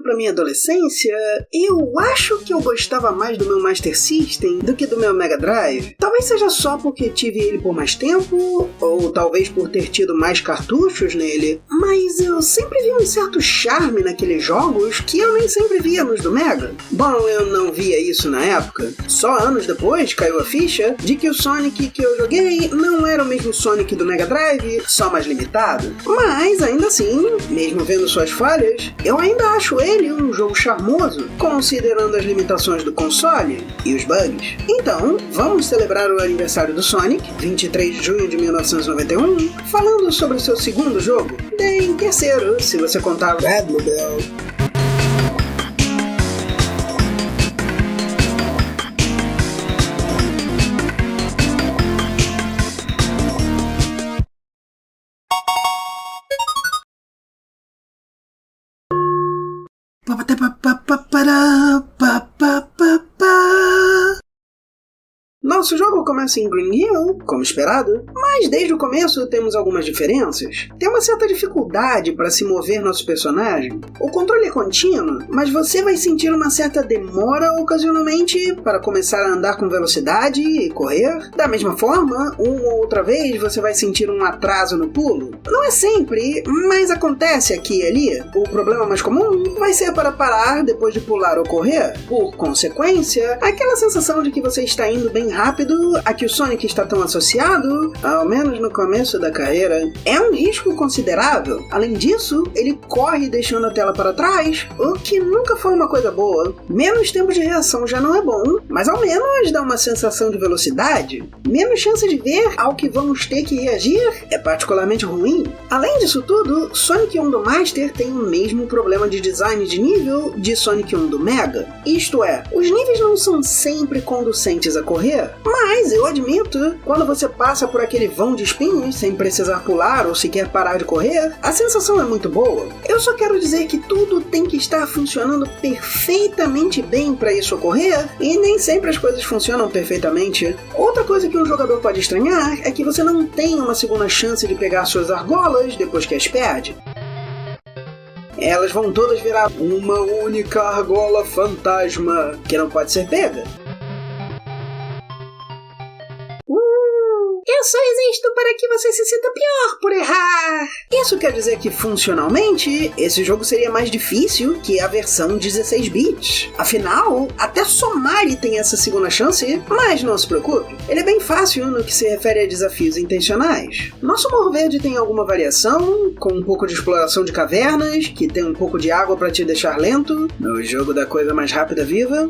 pra minha adolescência, eu acho que eu gostava mais do meu Master System do que do meu Mega Drive. Talvez seja só porque tive ele por mais tempo, ou talvez por ter tido mais cartuchos nele, mas eu sempre vi um certo charme naqueles jogos que eu nem sempre via nos do Mega. Bom, eu não via isso na época. Só anos depois caiu a ficha de que o Sonic que eu joguei não era o mesmo Sonic do Mega Drive, só mais limitado. Mas ainda assim, mesmo vendo suas falhas, eu ainda acho ele um jogo charmoso, considerando as limitações do console e os bugs. Então, vamos celebrar o aniversário do Sonic, 23 de junho de 1991, falando sobre o seu segundo jogo, em terceiro, se você contar o Batmobile. Nosso jogo começa em Green Hill, como esperado, mas desde o começo temos algumas diferenças. Tem uma certa dificuldade para se mover nosso personagem. O controle é contínuo, mas você vai sentir uma certa demora ocasionalmente para começar a andar com velocidade e correr. Da mesma forma, uma ou outra vez você vai sentir um atraso no pulo. Não é sempre, mas acontece aqui e ali. O problema mais comum vai ser para parar depois de pular ou correr. Por consequência, aquela sensação de que você está indo bem rápido a que o Sonic está tão associado, ao menos no começo da carreira, é um risco considerável. Além disso, ele corre deixando a tela para trás, o que nunca foi uma coisa boa. Menos tempo de reação já não é bom, mas ao menos dá uma sensação de velocidade. Menos chance de ver ao que vamos ter que reagir é particularmente ruim. Além disso tudo, Sonic 1 do Master tem o mesmo problema de design de nível de Sonic 1 do Mega. Isto é, os níveis não são sempre conducentes a correr, mas eu admito, quando você passa por aquele vão de espinhos sem precisar pular ou sequer parar de correr, a sensação é muito boa. Eu só quero dizer que tudo tem que estar funcionando perfeitamente bem para isso ocorrer, e nem sempre as coisas funcionam perfeitamente. Outra coisa que um jogador pode estranhar é que você não tem uma segunda chance de pegar suas argolas depois que as perde. Elas vão todas virar uma única argola fantasma que não pode ser pega. Eu só existo para que você se sinta pior por errar. Isso quer dizer que, funcionalmente, esse jogo seria mais difícil que a versão 16 bits. Afinal, até Somari tem essa segunda chance, mas não se preocupe. Ele é bem fácil no que se refere a desafios intencionais. Nosso Morro Verde tem alguma variação, com um pouco de exploração de cavernas, que tem um pouco de água para te deixar lento, no jogo da coisa mais rápida viva.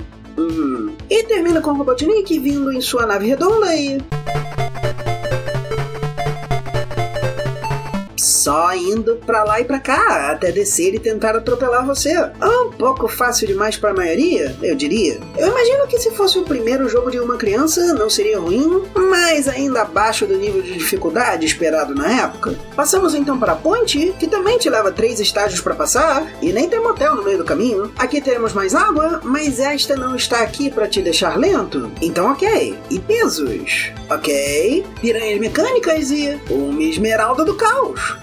E termina com o Robotnik vindo em sua nave redonda e... só indo pra lá e pra cá, até descer e tentar atropelar você. Um pouco fácil demais pra maioria, eu diria. Eu imagino que se fosse o primeiro jogo de uma criança, não seria ruim, mas ainda abaixo do nível de dificuldade esperado na época. Passamos então para a ponte, que também te leva 3 estágios pra passar, e nem tem motel no meio do caminho. Aqui teremos mais água, mas esta não está aqui pra te deixar lento. Então ok. E pesos? Ok. Piranhas mecânicas e... uma esmeralda do caos.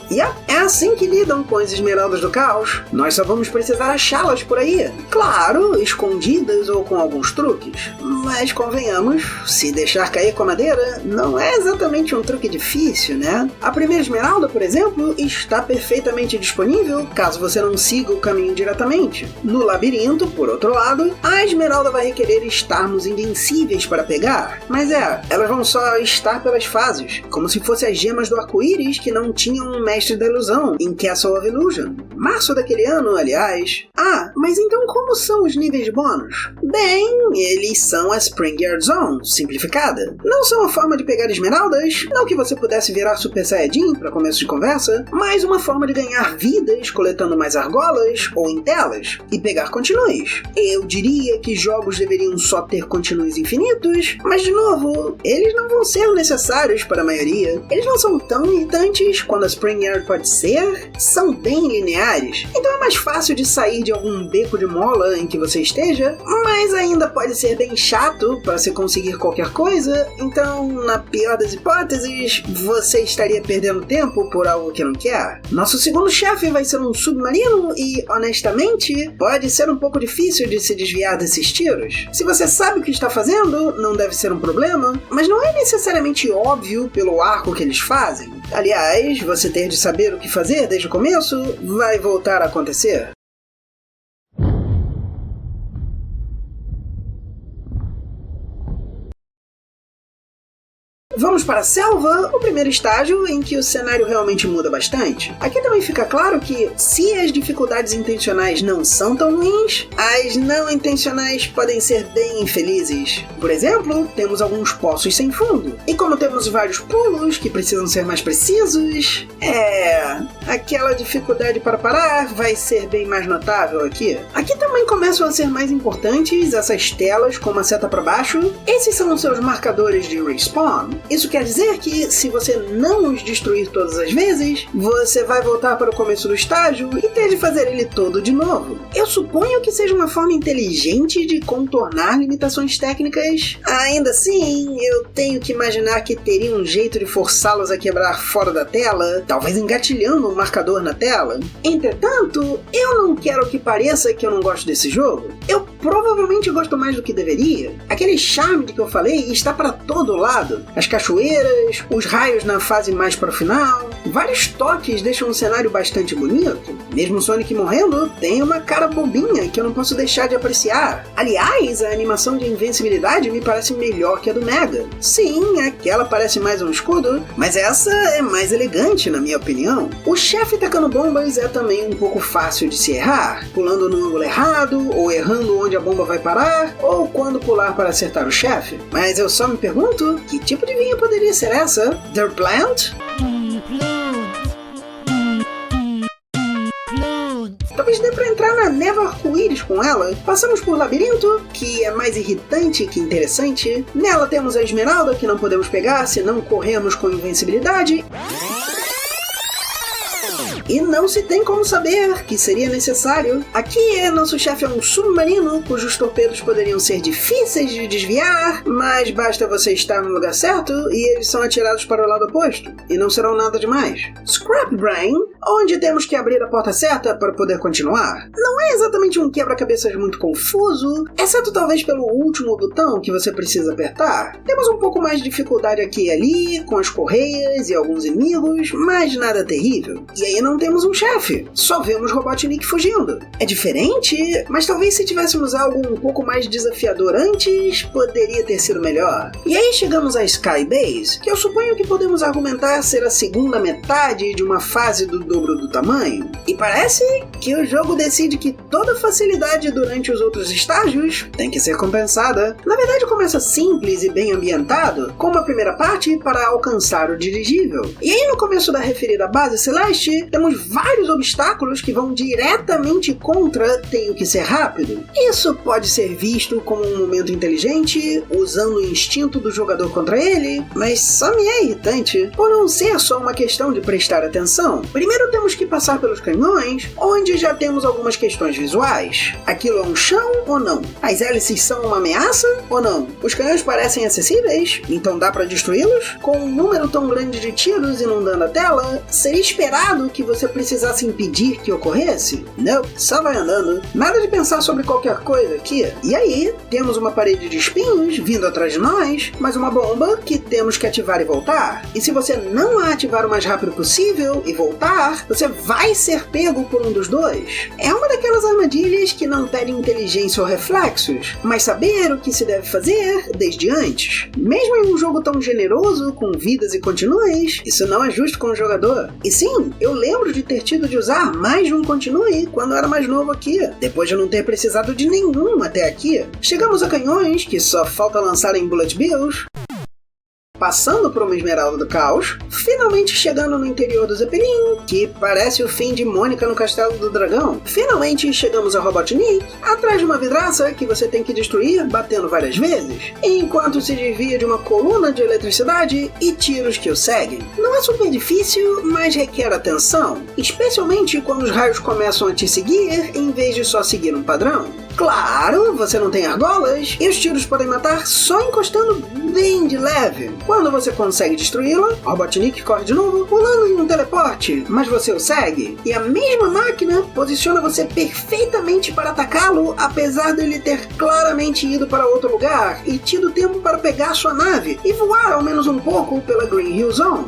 É assim que lidam com as esmeraldas do caos. Nós só vamos precisar achá-las por aí. Claro, escondidas ou com alguns truques. Mas convenhamos, se deixar cair com a madeira, não é exatamente um truque difícil, né? A primeira esmeralda, por exemplo, está perfeitamente disponível caso você não siga o caminho diretamente. No labirinto, por outro lado, a esmeralda vai requerer estarmos invencíveis para pegar. Mas elas vão só estar pelas fases, como se fossem as gemas do arco-íris que não tinham um mestre da ilusão em Castle of Illusion. Março daquele ano, aliás. Mas então como são os níveis de bônus? Bem, eles são a Spring Yard Zone, simplificada. Não são a forma de pegar esmeraldas, não que você pudesse virar Super Saiyajin para começo de conversa, mas uma forma de ganhar vidas coletando mais argolas ou em telas e pegar continues. Eu diria que jogos deveriam só ter continues infinitos, mas de novo, eles não vão ser necessários para a maioria. Eles não são tão irritantes quando a Spring linear pode ser, são bem lineares. Então é mais fácil de sair de algum beco de mola em que você esteja, mas ainda pode ser bem chato para se conseguir qualquer coisa. Então, na pior das hipóteses, você estaria perdendo tempo por algo que não quer. Nosso segundo chefe vai ser um submarino e, honestamente, pode ser um pouco difícil de se desviar desses tiros. Se você sabe o que está fazendo, não deve ser um problema, mas não é necessariamente óbvio pelo arco que eles fazem. Aliás, você ter de saber o que fazer desde o começo vai voltar a acontecer. Vamos para a selva, o primeiro estágio em que o cenário realmente muda bastante. Aqui também fica claro que, se as dificuldades intencionais não são tão ruins, as não intencionais podem ser bem infelizes. Por exemplo, temos alguns poços sem fundo. E como temos vários pulos que precisam ser mais precisos, aquela dificuldade para parar vai ser bem mais notável aqui. Aqui também começam a ser mais importantes essas telas com uma seta para baixo. Esses são os seus marcadores de respawn. Isso quer dizer que, se você não os destruir todas as vezes, você vai voltar para o começo do estágio e ter de fazer ele todo de novo. Eu suponho que seja uma forma inteligente de contornar limitações técnicas. Ainda assim, eu tenho que imaginar que teria um jeito de forçá-los a quebrar fora da tela, talvez engatilhando um marcador na tela. Entretanto, eu não quero que pareça que eu não gosto desse jogo. Eu provavelmente gosto mais do que deveria. Aquele charme de que eu falei está para todo lado. As cachoeiras, os raios na fase mais para o final, vários toques deixam um cenário bastante bonito. Mesmo Sonic morrendo, tem uma cara bobinha que eu não posso deixar de apreciar. Aliás, a animação de invencibilidade me parece melhor que a do Mega. Sim, aquela parece mais um escudo, mas essa é mais elegante na minha opinião. O chefe tacando bombas é também um pouco fácil de se errar, pulando no ângulo errado, ou errando onde a bomba vai parar, ou quando pular para acertar o chefe. Mas eu só me pergunto, que tipo de vinho poderia ser essa? The Plant? Talvez dê pra entrar na névoa arco-íris com ela. Passamos por Labirinto, que é mais irritante que interessante. Nela temos a Esmeralda, que não podemos pegar se não corrermos com invencibilidade. E não se tem como saber que seria necessário. Aqui, nosso chefe é um submarino, cujos torpedos poderiam ser difíceis de desviar, mas basta você estar no lugar certo e eles são atirados para o lado oposto, e não serão nada demais. Scrap Brain, onde temos que abrir a porta certa para poder continuar. Não é exatamente um quebra-cabeças muito confuso, exceto talvez pelo último botão que você precisa apertar. Temos um pouco mais de dificuldade aqui e ali, com as correias e alguns inimigos, mas nada terrível. E aí não temos um chefe, só vemos Robotnik fugindo. É diferente, mas talvez se tivéssemos algo um pouco mais desafiador antes, poderia ter sido melhor. E aí chegamos a Sky Base, que eu suponho que podemos argumentar ser a segunda metade de uma fase do dobro do tamanho. E parece que o jogo decide que toda facilidade durante os outros estágios tem que ser compensada. Na verdade, começa simples e bem ambientado, com uma primeira parte para alcançar o dirigível. E aí no começo da referida base celeste, temos vários obstáculos que vão diretamente contra tenho que ser rápido. Isso pode ser visto como um momento inteligente, usando o instinto do jogador contra ele, mas só me é irritante por não ser só uma questão de prestar atenção. Primeiro temos que passar pelos canhões, onde já temos algumas questões visuais. Aquilo é um chão ou não? As hélices são uma ameaça ou não? Os canhões parecem acessíveis, então dá para destruí-los? Com um número tão grande de tiros inundando a tela, seria esperado que você precisasse impedir que ocorresse? Não, só vai andando. Nada de pensar sobre qualquer coisa aqui. E aí, temos uma parede de espinhos vindo atrás de nós, mas uma bomba que temos que ativar e voltar. E se você não a ativar o mais rápido possível e voltar, você vai ser pego por um dos dois. É uma daquelas armadilhas que não pede inteligência ou reflexos, mas saber o que se deve fazer desde antes. Mesmo em um jogo tão generoso, com vidas e continues, isso não é justo com o jogador. E sim, eu lembro de ter tido de usar mais de um continue quando era mais novo aqui, depois de não ter precisado de nenhum até aqui. Chegamos a canhões, que só falta lançar em Bullet Bills. passando por uma esmeralda do caos, finalmente chegando no interior do Zeppelin, que parece o fim de Mônica no Castelo do Dragão. Finalmente chegamos a Robotnik, atrás de uma vidraça que você tem que destruir batendo várias vezes, enquanto se desvia de uma coluna de eletricidade e tiros que o seguem. Não é super difícil, mas requer atenção, especialmente quando os raios começam a te seguir em vez de só seguir um padrão. Claro, você não tem argolas e os tiros podem matar só encostando bem de leve. Quando você consegue destruí-la, Robotnik corre de novo, pulando em um teleporte, mas você o segue. E a mesma máquina posiciona você perfeitamente para atacá-lo, apesar dele ter claramente ido para outro lugar e tido tempo para pegar sua nave e voar ao menos um pouco pela Green Hill Zone.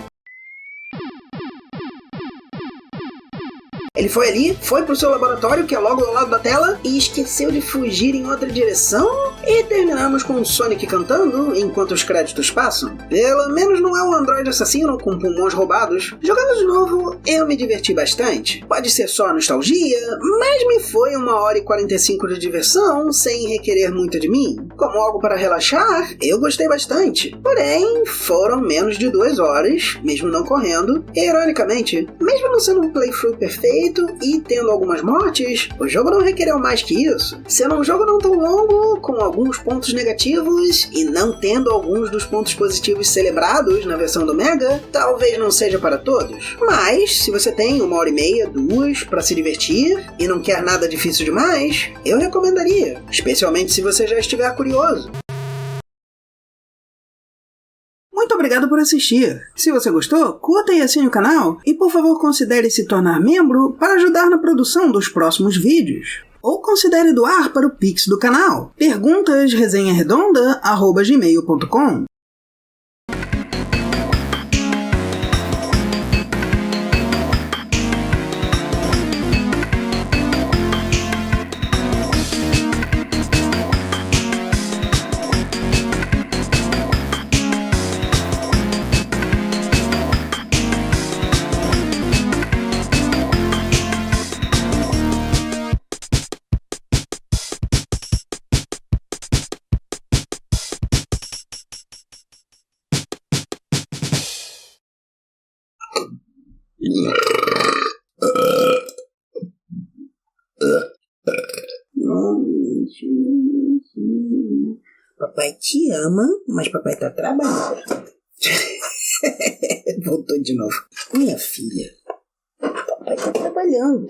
Ele foi ali, foi pro seu laboratório, que é logo ao lado da tela, e esqueceu de fugir em outra direção, e terminamos com o Sonic cantando enquanto os créditos passam. Pelo menos não é um androide assassino com pulmões roubados. Jogando de novo, eu me diverti bastante. Pode ser só nostalgia, mas me foi 1h45 de diversão, sem requerer muito de mim. Como algo para relaxar, eu gostei bastante. Porém, foram menos de 2 horas, mesmo não correndo, e ironicamente, mesmo não sendo um playthrough perfeito, e tendo algumas mortes, o jogo não requereu mais que isso. Sendo um jogo não tão longo, com alguns pontos negativos e não tendo alguns dos pontos positivos celebrados na versão do Mega, talvez não seja para todos. Mas, se você tem 1h30, 2 para se divertir e não quer nada difícil demais, eu recomendaria, especialmente se você já estiver curioso. Muito obrigado por assistir. Se você gostou, curta e assine o canal e por favor considere se tornar membro para ajudar na produção dos próximos vídeos. Ou considere doar para o Pix do canal. Perguntas resenharedonda@gmail.com. Papai te ama, mas papai tá trabalhando. Voltou de novo. Minha filha, papai tá trabalhando.